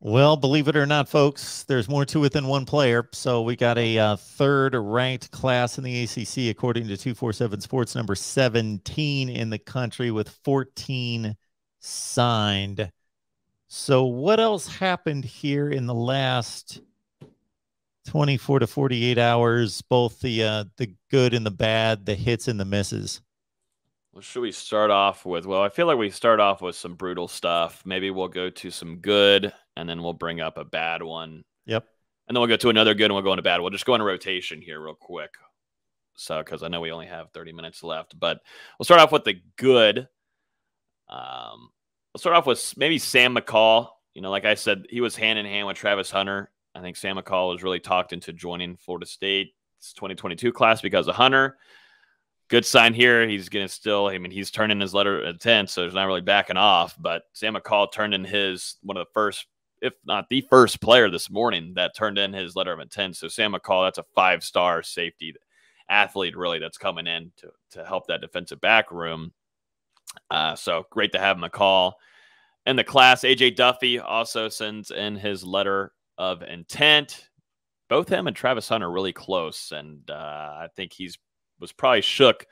Well, believe it or not, folks, there's more to it than one player. So we got a third-ranked class in the ACC, according to 247 Sports, number 17 in the country with 14 signed. So what else happened here in the last 24 to 48 hours, both the good and the bad, the hits and the misses? What should we start off with? Well, I feel like we start off with some brutal stuff. Maybe we'll go to some good, and then we'll bring up a bad one. Yep. And then we'll go to another good, and we'll go into bad. We'll just go in rotation here real quick. So, because I know we only have 30 minutes left. But we'll start off with the good. We'll start off with maybe Sam McCall. You know, like I said, he was hand-in-hand with Travis Hunter. I think Sam McCall was really talked into joining Florida State's 2022 class because of Hunter. Good sign here. He's going to still, I mean, he's turning his letter of intent, so he's not really backing off. But Sam McCall turned in his, one of the first, if not the first player this morning that turned in his letter of intent. So Sam McCall, that's a 5-star safety athlete, really, that's coming in to help that defensive back room. So great to have McCall. In the class, AJ Duffy also sends in his letter of intent. Both him and Travis Hunter are really close, and I think was probably shook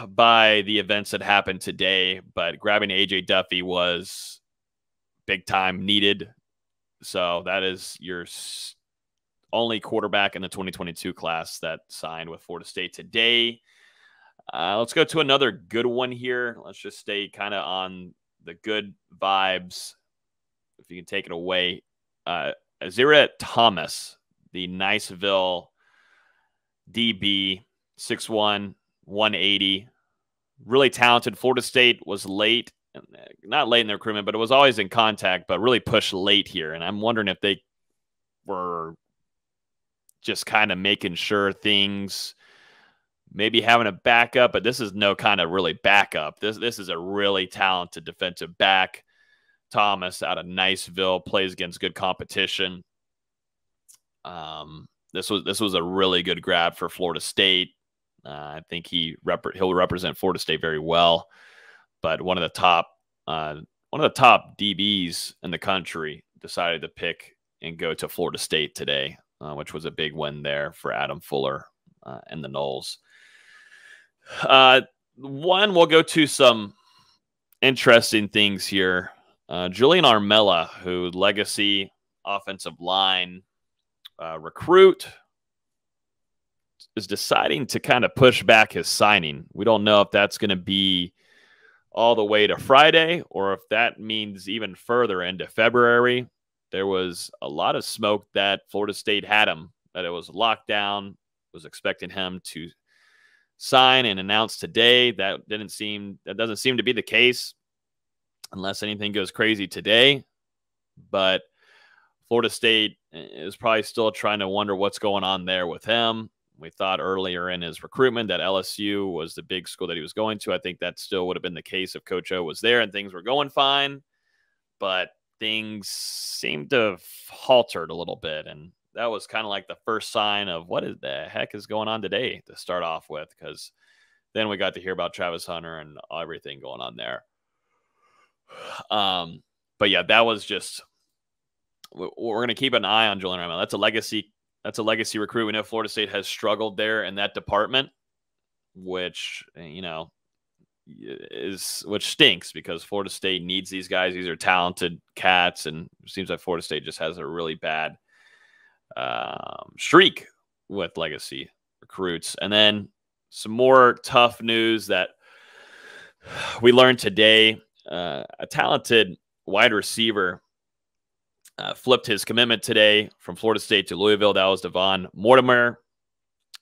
by the events that happened today, but grabbing AJ Duffy was big time needed. So that is your only quarterback in the 2022 class that signed with Florida State today. Let's go to another good one here. Let's just stay kind of on the good vibes. If you can take it away. Azira Thomas, the Niceville DB, 6'1", 180. Really talented. Florida State was late. Not late in their recruitment, but it was always in contact, but really pushed late here. And I'm wondering if they were just kind of making sure things, maybe having a backup, but this is no kind of really backup. This is a really talented defensive back. Thomas out of Niceville, plays against good competition. This was a really good grab for Florida State. I think he'll represent Florida State very well. But one of the top DBs in the country decided to pick and go to Florida State today, which was a big win there for Adam Fuller and the Noles. One, we'll go to some interesting things here. Julian Armella, who legacy offensive line recruit, is deciding to kind of push back his signing. We don't know if that's going to be all the way to Friday or if that means even further into February. There was a lot of smoke that Florida State had him, that it was locked down, was expecting him to sign and announce today. That doesn't seem to be the case unless anything goes crazy today. But Florida State is probably still trying to wonder what's going on there with him. We thought earlier in his recruitment that LSU was the big school that he was going to. I think that still would have been the case if Coach O was there and things were going fine. But things seemed to have halted a little bit. And that was kind of like the first sign of what the heck is going on today to start off with, because then we got to hear about Travis Hunter and everything going on there. But yeah, that was just, we're going to keep an eye on Julian Armella. That's a legacy recruit. We know Florida State has struggled there in that department, which, which stinks because Florida State needs these guys. These are talented cats, and it seems like Florida State just has a really bad streak with legacy recruits. And then some more tough news that we learned today. A talented wide receiver flipped his commitment today from Florida State to Louisville. That was Devon Mortimer.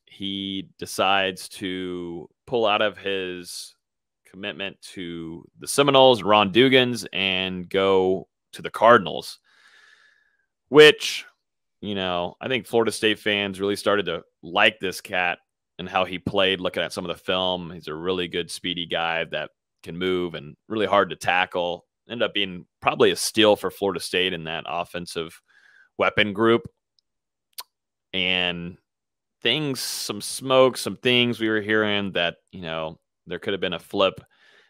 He decides to pull out of his commitment to the Seminoles, Ron Dugans, and go to the Cardinals, which, I think Florida State fans really started to like this cat and how he played, looking at some of the film. He's a really good, speedy guy that can move and really hard to tackle. Ended up being probably a steal for Florida State in that offensive weapon group. And some things we were hearing that, there could have been a flip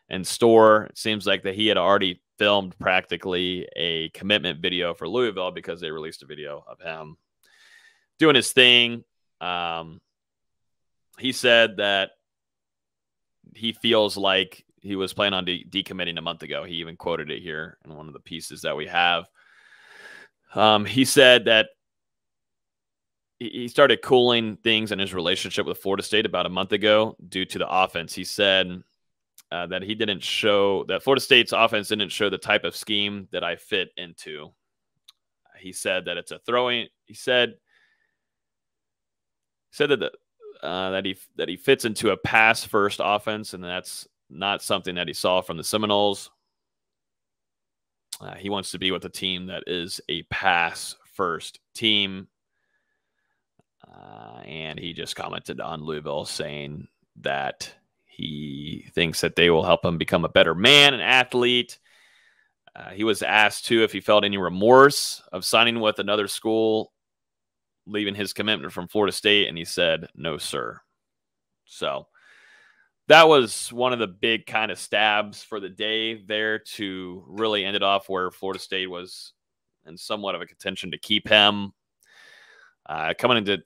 in store. It seems like that he had already filmed practically a commitment video for Louisville because they released a video of him doing his thing. He said that he feels like he was planning on decommitting a month ago. He even quoted it here in one of the pieces that we have. He said that he started cooling things in his relationship with Florida State about a month ago due to the offense. He said that Florida State's offense didn't show the type of scheme that I fit into. He said that it's a throwing. He said that he fits into a pass first offense, and that's not something that he saw from the Seminoles. He wants to be with a team that is a pass first team. And he just commented on Louisville saying that he thinks that they will help him become a better man, an athlete. He was asked, too, if he felt any remorse of signing with another school, leaving his commitment from Florida State, and he said, no, sir. So that was one of the big kind of stabs for the day there to really end it off where Florida State was in somewhat of a contention to keep him. Coming into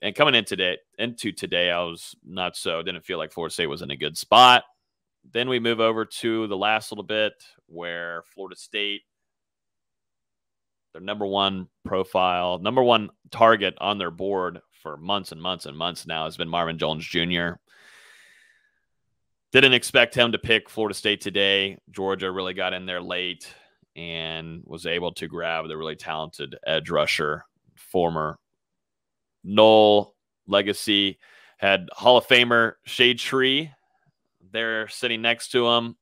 today, I was didn't feel like Florida State was in a good spot. Then we move over to the last little bit where Florida State, their number one target on their board for months and months and months now has been Marvin Jones Jr. Didn't expect him to pick Florida State today. Georgia really got in there late and was able to grab the really talented edge rusher, former Knoll legacy, had Hall of Famer Shade Tree there sitting next to him.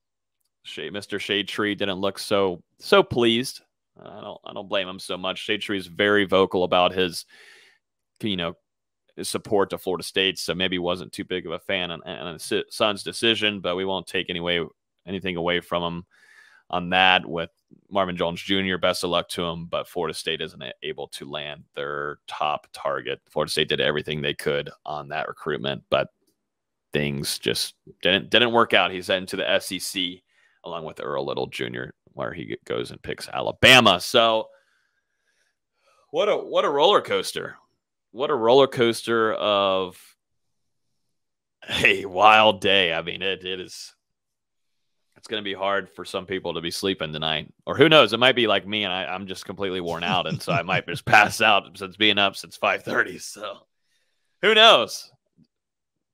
Mr. Shade Tree didn't look so pleased. I don't blame him so much. Shade Tree is very vocal about his support to Florida State, so maybe wasn't too big of a fan on his son's decision, but we won't take anything away from him on that. With Marvin Jones Jr., best of luck to him, but Florida State isn't able to land their top target. Florida State did everything they could on that recruitment, but things just didn't work out. He's heading to the SEC along with Earl Little Jr., where he goes and picks Alabama. So what a roller coaster. What a roller coaster of a wild day. I mean, it's going to be hard for some people to be sleeping tonight. Or who knows? It might be like me, and I'm just completely worn out, and so I might just pass out since being up since 5:30. So who knows?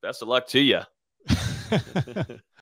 Best of luck to you.